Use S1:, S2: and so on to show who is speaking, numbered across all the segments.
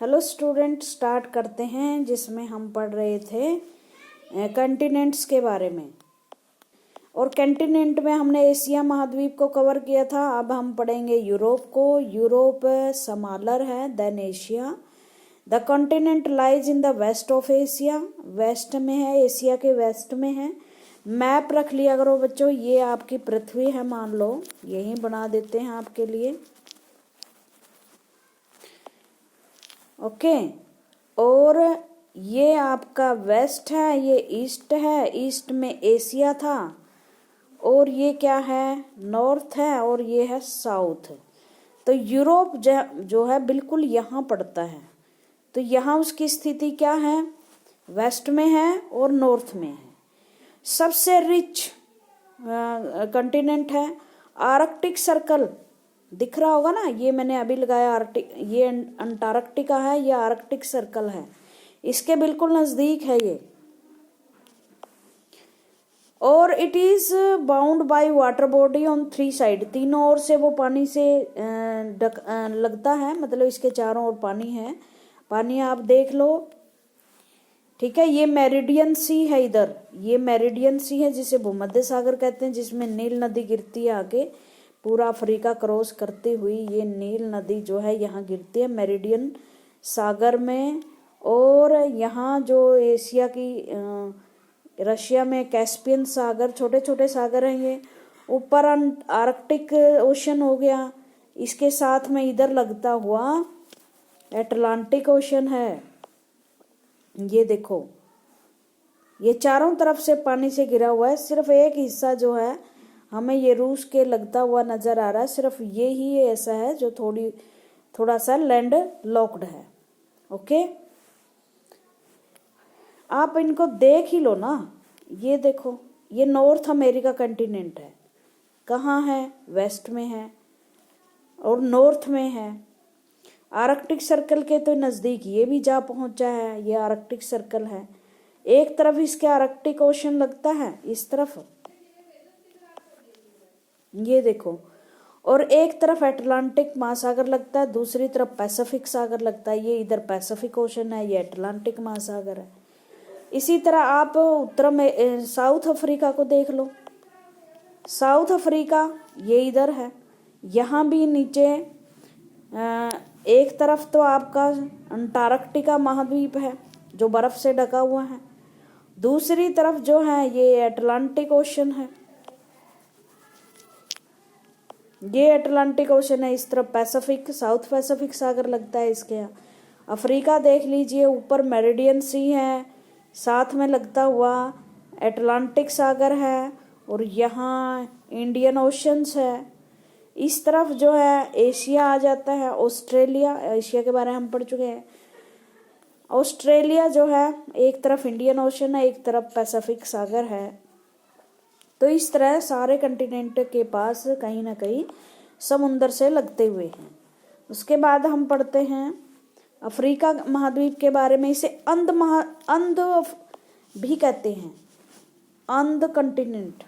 S1: Hello student, start करते हैं जिसमें हम पढ़ रहे थे कंटिनेंट्स के बारे में। और कंटिनेंट में हमने एशिया महाद्वीप को कवर किया था। अब हम पढ़ेंगे यूरोप को। यूरोप स्मॉलर है than Asia. The continent lies in the west of Asia, west में है, एशिया के वेस्ट में है। मैप रख लिया करो बच्चों, ये आपकी पृथ्वी है, मान लो यही बना देते हैं आपके लिए। ओके और ये आपका वेस्ट है, ये ईस्ट है, ईस्ट में एशिया था। और ये क्या है, नॉर्थ है, और ये है साउथ। तो यूरोप जो है बिल्कुल यहाँ पड़ता है। तो यहाँ उसकी स्थिति क्या है, वेस्ट में है और नॉर्थ में है। सबसे रिच कंटिनेंट है। आर्कटिक सर्कल दिख रहा होगा ना, ये मैंने अभी लगाया आर्कटिक, ये अंटार्कटिका है, ये आर्कटिक सर्कल है, इसके बिल्कुल नजदीक है ये। और it is bound by water body on 3 side, तीनों ओर से वो पानी से लगता है, मतलब इसके चारों ओर पानी है। पानी आप देख लो, ठीक है। ये मेरिडियन सी है, इधर ये मेरिडियन सी है जिसे भूमध्य सागर कहते हैं, जिसमें नील नदी गिरती है आगे पूरा अफ्रीका क्रॉस करती हुई। ये नील नदी जो है यहाँ गिरती है मेरिडियन सागर में। और यहाँ जो एशिया की रशिया में कैस्पियन सागर, छोटे छोटे सागर हैं ये। ऊपर आर्कटिक ओशन हो गया, इसके साथ में इधर लगता हुआ अटलांटिक ओशन है। ये देखो, ये चारों तरफ से पानी से घिरा हुआ है। सिर्फ एक हिस्सा जो है हमें ये रूस के लगता हुआ नजर आ रहा है, सिर्फ ये ही ऐसा है जो थोड़ा सा लैंड लॉक्ड है। ओके, आप इनको देख ही लो ना। ये देखो, ये नॉर्थ अमेरिका कंटिनेंट है। कहाँ है, वेस्ट में है और नॉर्थ में है। आर्कटिक सर्कल के तो नज़दीक ये भी जा पहुंचा है, ये आर्कटिक सर्कल है। एक तरफ इसके आर्कटिक ओशन लगता है, इस तरफ ये देखो, और एक तरफ अटलांटिक महासागर लगता है, दूसरी तरफ पैसिफिक सागर लगता है। ये इधर पैसिफिक ओशन है, ये अटलांटिक महासागर है। इसी तरह आप उत्तर में साउथ अफ्रीका को देख लो। साउथ अफ्रीका ये इधर है, यहाँ भी नीचे एक तरफ तो आपका अंटार्कटिका महाद्वीप है जो बर्फ से ढका हुआ है, दूसरी तरफ जो है ये अटलांटिक ओशन है। ये अटलांटिक ओशन है, इस तरफ पैसिफिक, साउथ पैसिफिक सागर लगता है इसके यहाँ। अफ्रीका देख लीजिए, ऊपर मेरिडियन सी है, साथ में लगता हुआ अटलांटिक सागर है, और यहाँ इंडियन ओशंस है। इस तरफ जो है एशिया आ जाता है, ऑस्ट्रेलिया, एशिया के बारे में हम पढ़ चुके हैं। ऑस्ट्रेलिया जो है, एक तरफ इंडियन ओशन है, एक तरफ पैसिफिक सागर है। तो इस तरह सारे कंटिनेंट के पास कहीं ना कहीं समुंदर से लगते हुए हैं। उसके बाद हम पढ़ते हैं अफ्रीका महाद्वीप के बारे में। इसे अंध भी कहते हैं, अंध कंटिनेंट,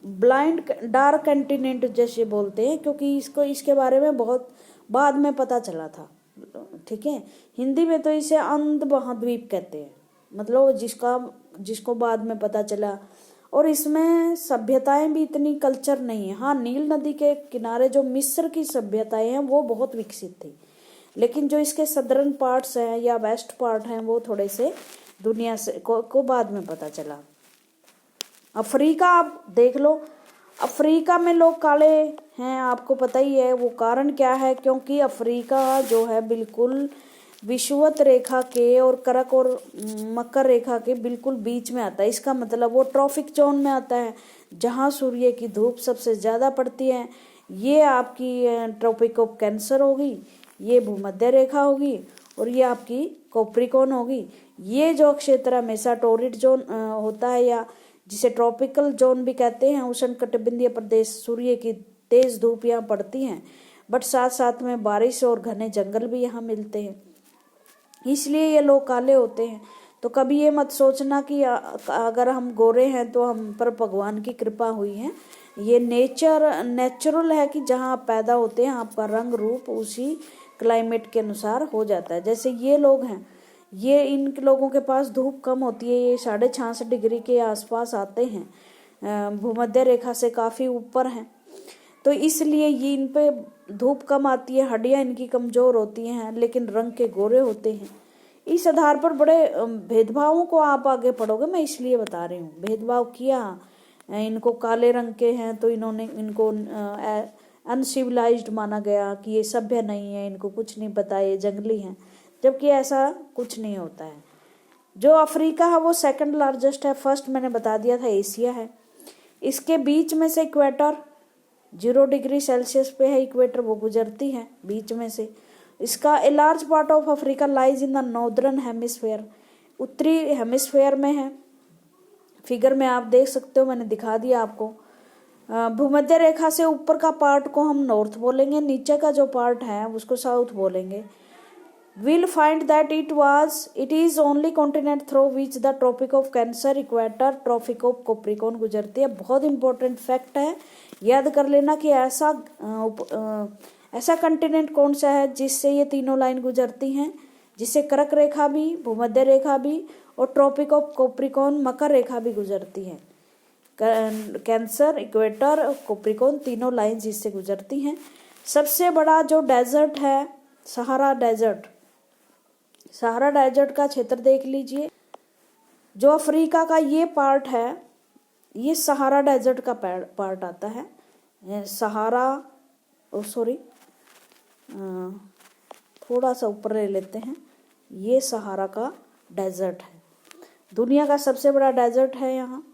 S1: ब्लाइंड डार्क कंटिनेंट जैसे बोलते हैं, क्योंकि इसके बारे में बहुत बाद में पता चला था। ठीक है, हिंदी में तो इसे अंध महाद्वीप कहते हैं, मतलब जिसको बाद में पता चला। और इसमें सभ्यताएं भी इतनी कल्चर नहीं है। हाँ, नील नदी के किनारे जो मिस्र की सभ्यताएं हैं वो बहुत विकसित थी, लेकिन जो इसके सदर्न पार्ट्स हैं या वेस्ट पार्ट हैं वो थोड़े से दुनिया से को बाद में पता चला। अफ्रीका आप देख लो, अफ्रीका में लोग काले हैं, आपको पता ही है। वो कारण क्या है, क्योंकि अफ्रीका जो है बिल्कुल विषुवत रेखा के और करक और मकर रेखा के बिल्कुल बीच में आता है। इसका मतलब वो ट्रॉपिक जोन में आता है, जहाँ सूर्य की धूप सबसे ज़्यादा पड़ती है। ये आपकी ट्रॉपिक ऑफ कैंसर होगी, ये भूमध्य रेखा होगी, और ये आपकी कैप्रिकॉर्न होगी। ये जो क्षेत्र हमेशा टोरिड जोन होता है, या जिसे ट्रॉपिकल जोन भी कहते हैं, उष्णकटिबंधीय प्रदेश, सूर्य की तेज धूप यहाँ पड़ती हैं, बट साथ साथ में बारिश और घने जंगल भी यहाँ मिलते हैं, इसलिए ये लोग काले होते हैं। तो कभी ये मत सोचना कि अगर हम गोरे हैं तो हम पर भगवान की कृपा हुई है। ये नेचुरल है कि जहाँ आप पैदा होते हैं आपका रंग रूप उसी क्लाइमेट के अनुसार हो जाता है। जैसे ये लोग हैं, ये इन लोगों के पास धूप कम होती है, ये 66.5 डिग्री के आसपास आते हैं, भूमध्य रेखा से काफ़ी ऊपर हैं, तो इसलिए ये इन पे धूप कम आती है, हड्डियाँ इनकी कमज़ोर होती हैं, लेकिन रंग के गोरे होते हैं। इस आधार पर बड़े भेदभावों को आप आगे पढ़ोगे, मैं इसलिए बता रही हूँ। भेदभाव किया, इनको काले रंग के हैं तो इनको अनसिविलाइज्ड माना गया कि ये सभ्य नहीं है, इनको कुछ नहीं पता, ये जंगली हैं, जबकि ऐसा कुछ नहीं होता है। जो अफ्रीका है वो सेकंड लार्जेस्ट है, फर्स्ट मैंने बता दिया था एशिया है। इसके बीच में से इक्वेटर 0 डिग्री सेल्सियस पे है, इक्वेटर वो गुजरती है बीच में से। इसका a large part of Africa lies in the northern hemisphere, उत्तरी हेमिस्फेयर में है। फिगर में आप देख सकते हो, मैंने दिखा दिया आपको। भूमध्य रेखा से ऊपर का पार्ट को हम नॉर्थ बोलेंगे, नीचे का जो पार्ट है उसको साउथ बोलेंगे। We'll find that it is only continent through which the Tropic of Cancer, Equator, Tropic of Capricorn गुजरती है। बहुत इंपॉर्टेंट फैक्ट है, याद कर लेना कि ऐसा कंटिनेंट कौन सा है जिससे ये तीनों लाइन गुजरती हैं, जिससे कर्क रेखा भी, भूमध्य रेखा भी और ट्रॉपिक ऑफ कैप्रिकॉर्न मकर रेखा भी गुजरती है। कैंसर, इक्वेटर और कैप्रिकॉर्न तीनों लाइन जिससे गुजरती हैं। सबसे बड़ा जो डेजर्ट है सहारा डेजर्ट, सहारा डेजर्ट का क्षेत्र देख लीजिए। जो अफ्रीका का ये पार्ट है, ये सहारा डेजर्ट का पार्ट आता है। सहारा थोड़ा सा ऊपर ले लेते हैं, ये सहारा का डेजर्ट है, दुनिया का सबसे बड़ा डेजर्ट है। यहाँ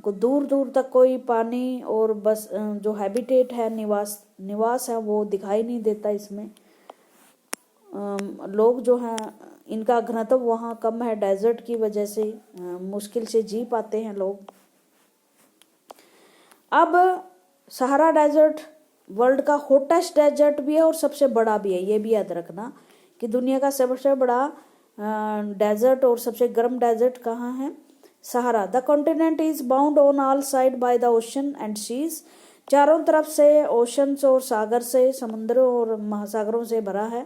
S1: को दूर दूर तक कोई पानी और बस जो हैबिटेट है, निवास है, वो दिखाई नहीं देता। इसमें लोग जो हैं इनका घनत्व वहाँ कम है, डेजर्ट की वजह से मुश्किल से जी पाते हैं लोग। अब सहारा डेजर्ट वर्ल्ड का हॉटेस्ट डेजर्ट भी है और सबसे बड़ा भी है। ये भी याद रखना कि दुनिया का सबसे बड़ा डेजर्ट और सबसे गर्म डेजर्ट कहाँ है? Sahara. The continent is bound on all side by the ocean and seas, चारों तरफ से ओशंस और सागर से, समुद्रों और महासागरों से भरा है।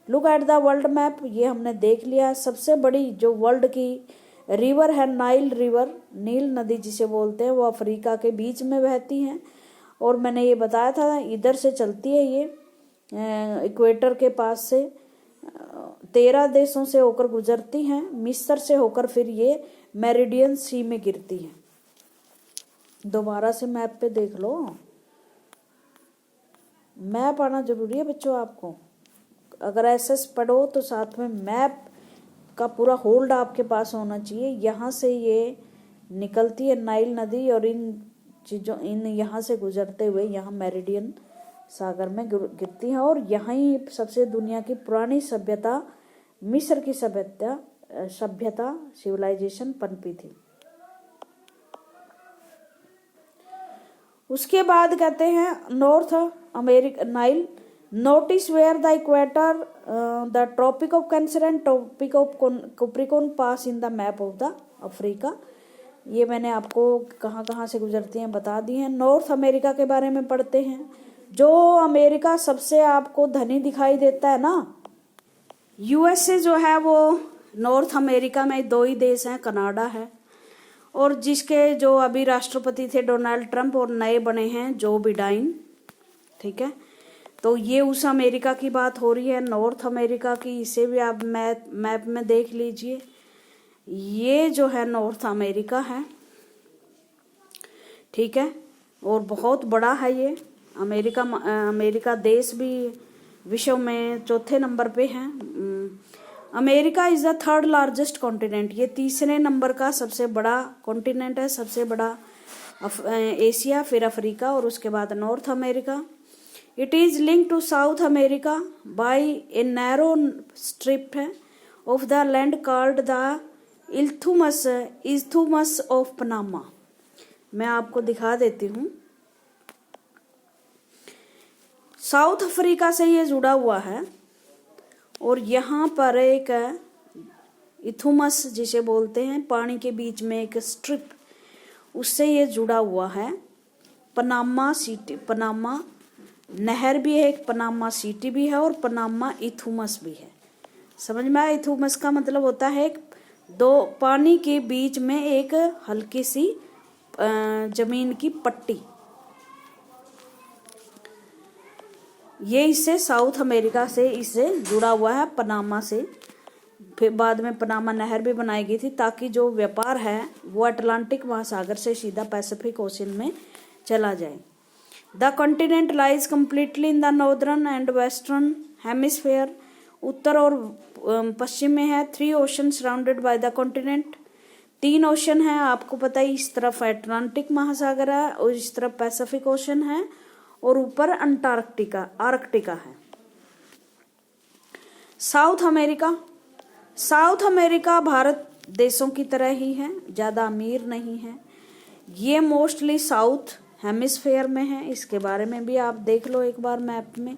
S1: Look at the world map, ये हमने देख लिया। सबसे बड़ी जो वर्ल्ड की रिवर है नाइल रिवर, नील नदी जिसे बोलते हैं, वो अफ्रीका के बीच में बहती हैं। और मैंने ये बताया था इधर से चलती है, ये इक्वेटर के पास से 13 देशों से होकर गुजरती हैं, मिस्र से होकर फिर ये मेरिडियन सी में गिरती है। दोबारा से मैप पे देख लो, मैप आना जरूरी है बच्चों आपको। अगर एसएस पढ़ो तो साथ में मैप का पूरा होल्ड आपके पास होना चाहिए। यहाँ से ये निकलती है नाइल नदी और इन यहाँ से गुजरते हुए यहाँ मेरिडियन सागर में गिरती है। और यहाँ ही सबसे दुनिया की पुरानी सभ्यता, मिस्र की सभ्यता सिविलाइजेशन पनपी थी। उसके बाद कहते हैं North America Nile, notice where the equator, the tropic of cancer and tropic of capricorn pass in the map of the Africa. ये मैंने आपको कहाँ कहाँ से गुजरती हैं बता दी हैं। नॉर्थ अमेरिका के बारे में पढ़ते हैं। जो अमेरिका सबसे आपको धनी दिखाई देता है ना, यूएसए जो है वो नॉर्थ अमेरिका में 2 ही देश हैं, कनाडा है और जिसके जो अभी राष्ट्रपति थे डोनाल्ड ट्रंप और नए बने हैं जो बिडाइन, ठीक है। तो ये उस अमेरिका की बात हो रही है, नॉर्थ अमेरिका की। इसे भी आप मैप में देख लीजिए। ये जो है नॉर्थ अमेरिका है, ठीक है, और बहुत बड़ा है ये अमेरिका देश भी विश्व में 4थे नंबर पे है। America is the 3rd largest continent, ये 3रे नंबर का सबसे बड़ा कॉन्टिनेंट है। सबसे बड़ा एशिया, फिर अफ्रीका और उसके बाद North America. It is link to South America by a narrow strip of the land called the isthmus of Panama. मैं आपको दिखा देती हूँ। साउथ अफ्रीका से ये जुड़ा हुआ है और यहाँ पर एक इथुमस जिसे बोलते हैं, पानी के बीच में एक स्ट्रिप, उससे ये जुड़ा हुआ है। पनामा सिटी, पनामा नहर भी है, एक पनामा सिटी भी है और पनामा इथुमस भी है। समझ में आया? इथुमस का मतलब होता है दो पानी के बीच में एक हल्की सी जमीन की पट्टी। ये इससे साउथ अमेरिका से इससे जुड़ा हुआ है, पनामा से। फिर बाद में पनामा नहर भी बनाई गई थी ताकि जो व्यापार है वो अटलांटिक महासागर से सीधा पैसिफिक ओशन में चला जाए। The continent lies completely in the northern and western hemisphere. उत्तर और पश्चिम में है। 3 ocean surrounded by the continent. 3 ocean है, आपको पता है। इस तरफ अटलांटिक महासागर है और इस तरफ पैसिफिक ओशन है और ऊपर आर्कटिका है। साउथ अमेरिका भारत देशों की तरह ही है, ज्यादा अमीर नहीं है। ये मोस्टली साउथ हेमिस्फेयर में है। इसके बारे में भी आप देख लो एक बार मैप में।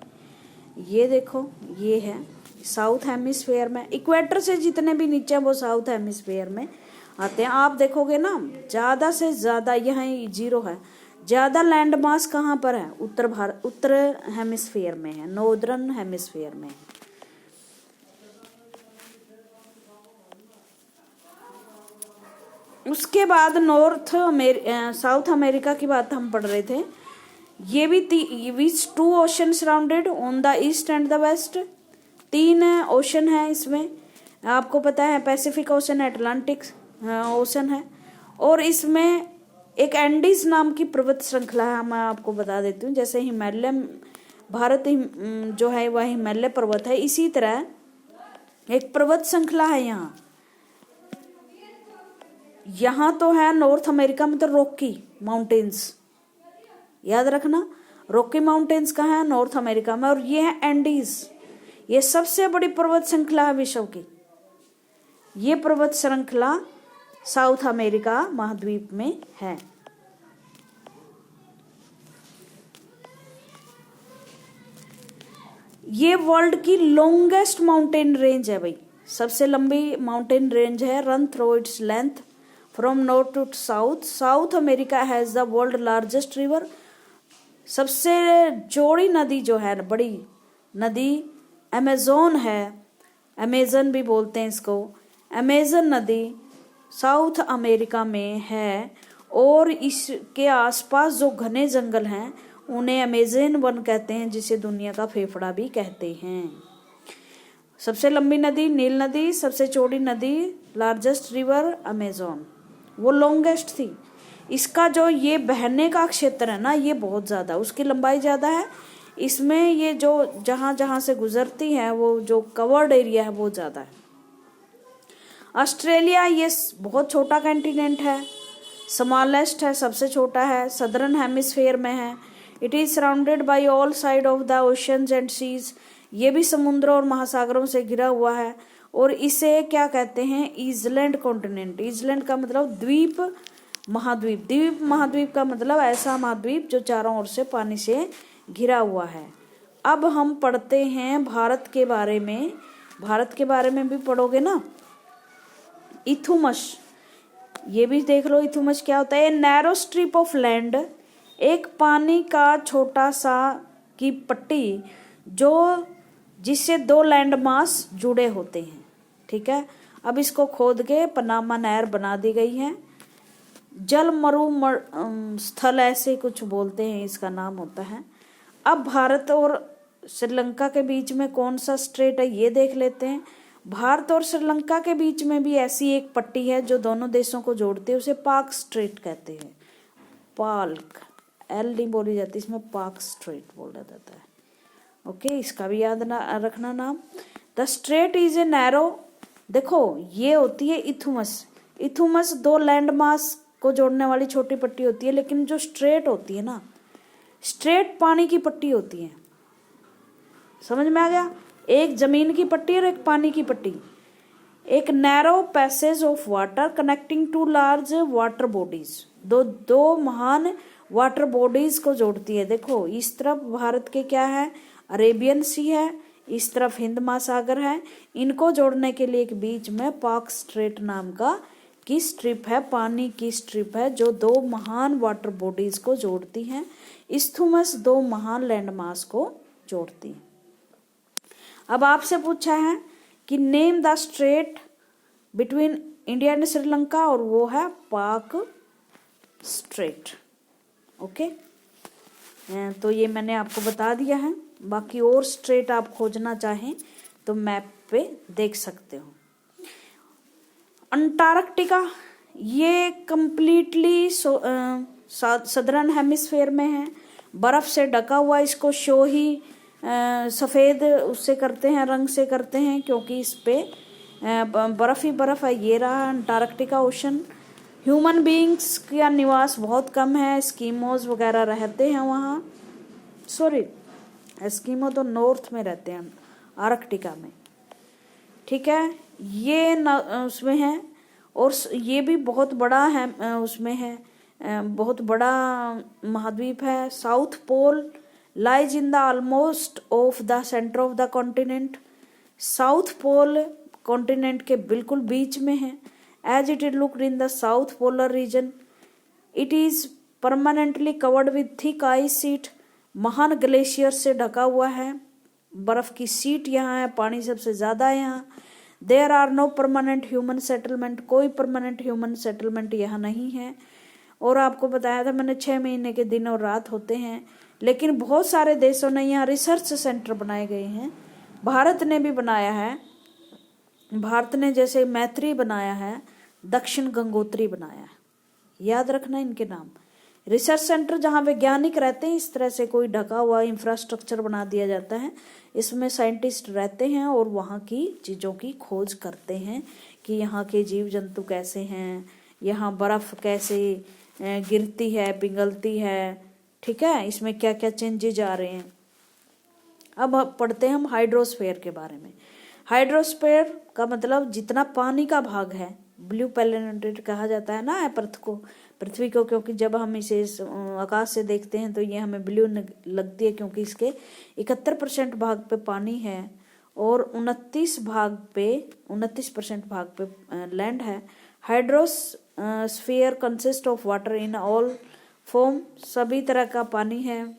S1: ये देखो, ये है साउथ हेमिस्फेयर में। इक्वेटर से जितने भी नीचे वो साउथ हेमिस्फेयर में आते हैं। आप देखोगे ना, ज्यादा से ज्यादा यहाँ 0 है। ज्यादा लैंड मास कहाँ पर है? उत्तर हेमिस्फेयर में है, नॉर्दर्न हेमिस्फेयर में है। उसके बाद साउथ अमेरिका की बात हम पढ़ रहे थे। ये भी which 2 ocean surrounded on the east and the west. 3 ocean है इसमें, आपको पता है। पैसिफिक ओशन, अटलांटिक ओशन है और इसमें एक एंडीज नाम की पर्वत श्रृंखला है। मैं आपको बता देती हूँ, जैसे हिमालय भारत जो है वह हिमालय पर्वत है, इसी तरह एक पर्वत श्रृंखला है यहाँ तो है नॉर्थ अमेरिका में तो रॉकी माउंटेन्स, याद रखना। रॉकी माउंटेन्स कहाँ है? नॉर्थ अमेरिका में। और ये है एंडीज, ये सबसे बड़ी पर्वत श्रृंखला है विश्व की। ये पर्वत श्रृंखला साउथ अमेरिका महाद्वीप में है। ये वर्ल्ड की लॉन्गेस्ट माउंटेन रेंज है भाई, सबसे लंबी माउंटेन रेंज है। Run through its length from north to south. South America has the world largest river. सबसे चौड़ी नदी जो है, बड़ी नदी अमेजोन है। अमेजन भी बोलते हैं इसको। अमेजन नदी साउथ अमेरिका में है और इसके आसपास जो घने जंगल हैं उन्हें अमेजन वन कहते हैं, जिसे दुनिया का फेफड़ा भी कहते हैं। सबसे लंबी नदी नील नदी, सबसे चौड़ी नदी लार्जेस्ट रिवर अमेजोन, वो लॉन्गेस्ट थी। इसका जो ये बहने का क्षेत्र है ना, ये बहुत ज्यादा, उसकी लंबाई ज्यादा है। इसमें ये जो जहां जहां से गुजरती है वो जो कवर्ड एरिया है वो ज्यादा है। ऑस्ट्रेलिया ये बहुत छोटा कॉन्टिनेंट है, स्मॉलेस्ट है, सबसे छोटा है, सदर्न हेमिस्फेयर में है। It is surrounded by all side of the oceans and seas. ये भी समुद्रों और महासागरों से घिरा हुआ है और इसे क्या कहते हैं? ईजलैंड कॉन्टिनेंट। ईजलैंड का मतलब द्वीप महाद्वीप। द्वीप महाद्वीप का मतलब ऐसा महाद्वीप जो चारों ओर से पानी से घिरा हुआ है। अब हम पढ़ते हैं भारत के बारे में। भारत के बारे में भी पढ़ोगे ना। इथुमस, ये भी देख लो इथुमस क्या होता है। नैरो स्ट्रिप ऑफ लैंड, एक पानी का छोटा सा की पट्टी जो जिससे 2 लैंड मास जुड़े होते हैं। ठीक है, अब इसको खोद के पनामा नहर बना दी गई है। जल मरु स्थल ऐसे कुछ बोलते हैं, इसका नाम होता है। अब भारत और श्रीलंका के बीच में कौन सा स्ट्रेट है ये देख लेते हैं। भारत और श्रीलंका के बीच में भी ऐसी एक पट्टी है जो दोनों देशों को जोड़ती है, उसे पाक स्ट्रेट कहते हैं। पाल्क, एल नहीं बोली जाती इसमें, पाक स्ट्रेट बोला जाता है। ओके, इसका भी याद रखना नाम। The straight is a narrow, देखो ये होती है इथुमस। इथुमस 2 लैंड मास को जोड़ने वाली छोटी पट्टी होती है, लेकिन जो स्ट्रेट होती है ना, स्ट्रेट पानी की पट्टी होती है। समझ में आ गया? एक जमीन की पट्टी और एक पानी की पट्टी। एक narrow passage of water connecting two large water bodies, दो महान वाटर बॉडीज को जोड़ती है। देखो इस तरफ भारत के क्या है? अरेबियन सी है, इस तरफ हिंद महासागर है। इनको जोड़ने के लिए एक बीच में पाक स्ट्रेट नाम का की स्ट्रिप है, पानी की स्ट्रिप है जो दो महान वाटर बॉडीज को जोड़ती है। इस्थुमस दो महान लैंडमास को जोड़ती है। अब आपसे पूछा है कि name the straight between India and Sri Lanka, और वो है पाक स्ट्रेट। ओके, तो ये मैंने आपको बता दिया है। बाकी और स्ट्रेट आप खोजना चाहें तो मैप पे देख सकते हो। अंटार्कटिका ये कंप्लीटली सदर्न हेमिस्फेयर में है, बर्फ से ढका हुआ। इसको शो ही सफ़ेद उससे करते हैं, रंग से करते हैं, क्योंकि इस पे बर्फ ही बर्फ है। ये रहा अंटार्कटिका ओशन। ह्यूमन बीइंग्स का निवास बहुत कम है, एस्कीमोज वगैरह रहते हैं वहाँ। सॉरी, एस्कीमो तो नॉर्थ में रहते हैं, आर्कटिका में। ठीक है, ये उसमें है, और ये भी बहुत बड़ा है, उसमें है, बहुत बड़ा महाद्वीप है। South Pole lies in the almost of the centre of the continent. South Pole continent के बिल्कुल बीच में है। As it is looked in the south polar region, it is permanently covered with thick ice sheet. महान glacier से ढका हुआ है, बर्फ की सीट यहाँ है, पानी सबसे ज्यादा है यहाँ। There are no permanent human settlement, कोई परमानेंट ह्यूमन सेटलमेंट यहाँ नहीं है। और आपको बताया था मैंने 6 महीने के दिन और रात होते हैं, लेकिन बहुत सारे देशों ने यहाँ रिसर्च सेंटर बनाए गए हैं। भारत ने भी बनाया है, भारत ने जैसे मैत्री बनाया है, दक्षिण गंगोत्री बनाया है, याद रखना इनके नाम। रिसर्च सेंटर जहाँ वैज्ञानिक रहते हैं, इस तरह से कोई ढका हुआ इंफ्रास्ट्रक्चर बना दिया जाता है। इसमें साइंटिस्ट रहते हैं और वहाँ की चीज़ों की खोज करते हैं कि यहाँ के जीव जंतु कैसे हैं, यहाँ बर्फ़ कैसे गिरती है, पिघलती है। ठीक है, इसमें क्या क्या चेंजेज आ रहे हैं। अब पढ़ते हैं हम हाइड्रोस्फीयर के बारे में। हाइड्रोस्फीयर का मतलब जितना पानी का भाग है, ब्लू प्लैनेट कहा जाता है ना अर्थ को, पृथ्वी को, क्योंकि जब हम इसे आकाश से देखते हैं तो ये हमें ब्लू लगती है, क्योंकि इसके 71% भाग पे पानी है और 29% भाग पे लैंड है। Hydrosphere consist of water in all form, सभी तरह का पानी है,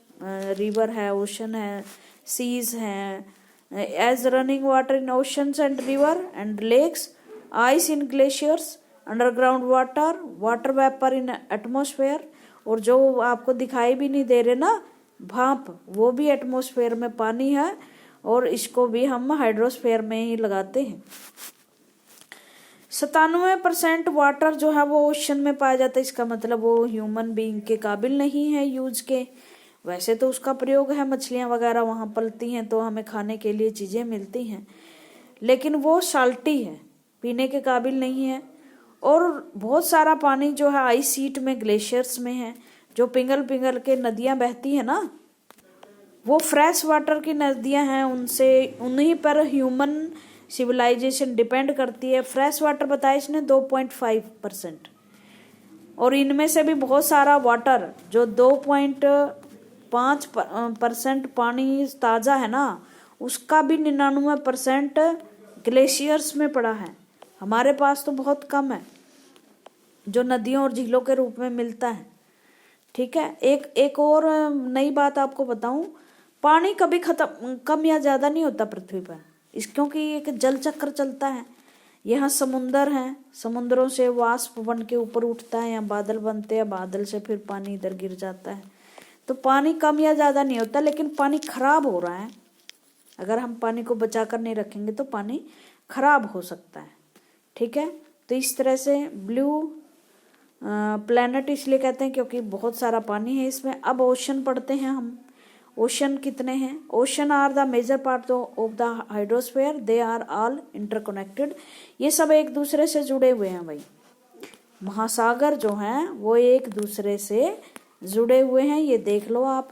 S1: रिवर है, ओशन है, सीज है, as running water in oceans and river and lakes, ice in glaciers, underground water, water vapour in atmosphere, और जो आपको दिखाई भी नहीं दे रहे ना भाप, वो भी एटमॉस्फेयर में पानी है, और इसको भी हम हाइड्रोस्फीयर में ही लगाते हैं। 97% वाटर जो है वो ओशन में पाया जाता है। इसका मतलब वो ह्यूमन बीइंग के काबिल नहीं है यूज के। वैसे तो उसका प्रयोग है, मछलियां वगैरह वहाँ पलती हैं तो हमें खाने के लिए चीज़ें मिलती हैं, लेकिन वो साल्टी है, पीने के काबिल नहीं है। और बहुत सारा पानी जो है आइस शीट में, ग्लेशियर्स में है, जो पिघल पिघल के नदियाँ बहती हैं ना, वो फ्रेश वाटर की नदियाँ हैं, उनसे उन्हीं पर ह्यूमन सिविलाइजेशन डिपेंड करती है। फ्रेश वाटर बताया इसने 2.5%, और इनमें से भी बहुत सारा वाटर जो 2.5% पानी ताज़ा है ना, उसका भी 99% ग्लेशियर्स में पड़ा है। हमारे पास तो बहुत कम है जो नदियों और झीलों के रूप में मिलता है। ठीक है, एक और नई बात आपको बताऊं, पानी कभी खत्म कम या ज़्यादा नहीं होता पृथ्वी पर, क्योंकि एक जल चक्र चलता है। यहाँ समुंदर हैं, समुद्रों से वाष्प बन के ऊपर उठता है, यहाँ बादल बनते हैं, बादल से फिर पानी इधर गिर जाता है। तो पानी कम या ज़्यादा नहीं होता, लेकिन पानी खराब हो रहा है। अगर हम पानी को बचा कर नहीं रखेंगे तो पानी खराब हो सकता है। ठीक है, तो इस तरह से ब्लू प्लैनेट इसलिए कहते हैं क्योंकि बहुत सारा पानी है इसमें। अब ओशन पढ़ते हैं हम। ओशन कितने हैं? Ocean are the major part of the hydrosphere, they are all interconnected. ये सब एक दूसरे से जुड़े हुए हैं भाई। महासागर जो हैं वो एक दूसरे से जुड़े हुए हैं, ये देख लो आप।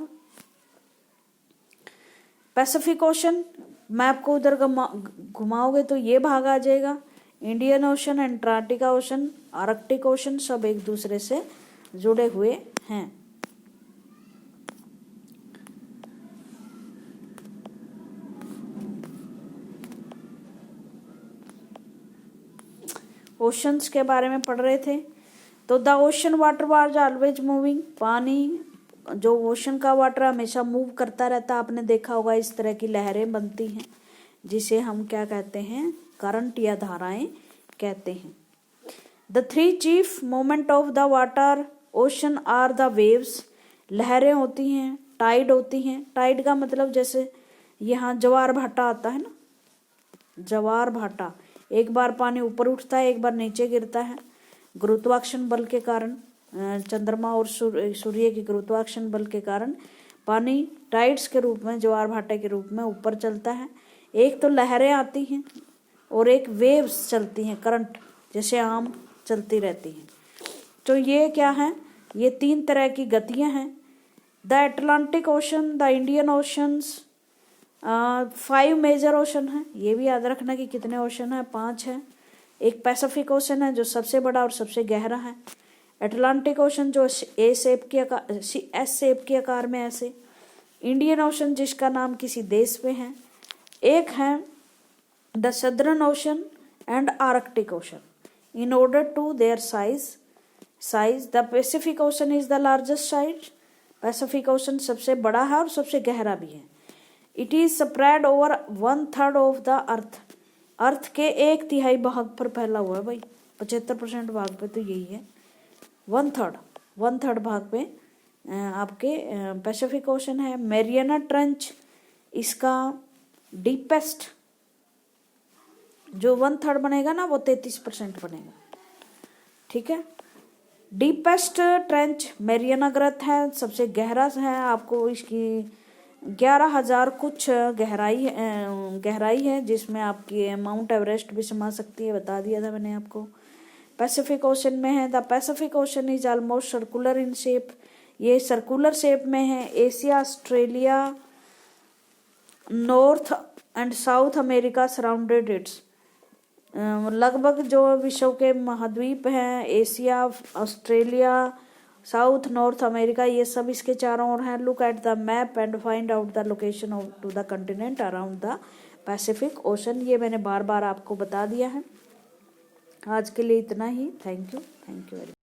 S1: पैसिफिक ओशन, मैप को उधर घुमाओगे तो ये भाग आ जाएगा। Indian ocean, Antarctica ocean, Arctic ocean, सब एक दूसरे से जुड़े हुए हैं। ओशंस के बारे में पढ़ रहे थे। तो the ocean water was always moving, पानी जो ओशन का वाटर हमेशा मूव करता रहता। आपने देखा होगा इस तरह की लहरें बनती हैं जिसे हम क्या कहते हैं, करंट या धाराएं कहते हैं। The three chief moment of the water ocean are the waves, लहरें होती हैं, टाइड होती हैं। टाइड का मतलब जैसे यहाँ ज्वार भाटा आता है ना, ज्वार भाटा, एक बार पानी ऊपर उठता है, एक बार नीचे गिरता है गुरुत्वाकर्षण बल के कारण, चंद्रमा और सूर्य के गुरुत्वाकर्षण बल के कारण पानी टाइड्स के रूप में, ज्वार भाटे के रूप में ऊपर चलता है। एक तो लहरें आती हैं और एक वेव्स चलती हैं, करंट जैसे आम चलती रहती हैं। तो ये क्या है, ये तीन तरह की गतियां हैं। The Atlantic ocean, the Indian oceans, 5 major ocean है। ये भी याद रखना कि कितने ओशन है, 5 है। एक पैसिफिक ओशन है जो सबसे बड़ा और सबसे गहरा है। अटलांटिक ओशन जो एस शेप के आकार में ऐसे। इंडियन ओशन जिसका नाम किसी देश पे है। एक है the southern ocean and Arctic ocean. In order to their size the Pacific ocean is the largest size. Pacific ocean सबसे बड़ा है और सबसे गहरा भी है। It is spread over 1/3 of the earth के 1/3 भाग पर फैला हुआ है भाई। 75% भाग पे तो यही है, 1/3 भाग पे आपके पैसिफिक ओशन है। मैरियाना ट्रेंच इसका डीपेस्ट जो 1/3 बनेगा ना, वो 33% बनेगा, ठीक है। डीपेस्ट ट्रेंच मैरियाना ग्रत है, सबसे गहरा है। आपको इसकी 11,000 कुछ गहराई है जिसमें आपकी माउंट एवरेस्ट भी समा सकती है, बता दिया था मैंने आपको। पैसिफिक ओशन में है। The Pacific ocean is almost circular in shape, ये सर्कुलर शेप में है। Asia, Australia, North and South America surrounded its, लगभग जो विश्व के महाद्वीप हैं, Asia, Australia, South, North America, ये सब इसके चारों ओर हैं। Look at the map and find out the location of two the continent around the Pacific ocean. ये मैंने बार बार आपको बता दिया है। आज के लिए इतना ही। Thank you very much.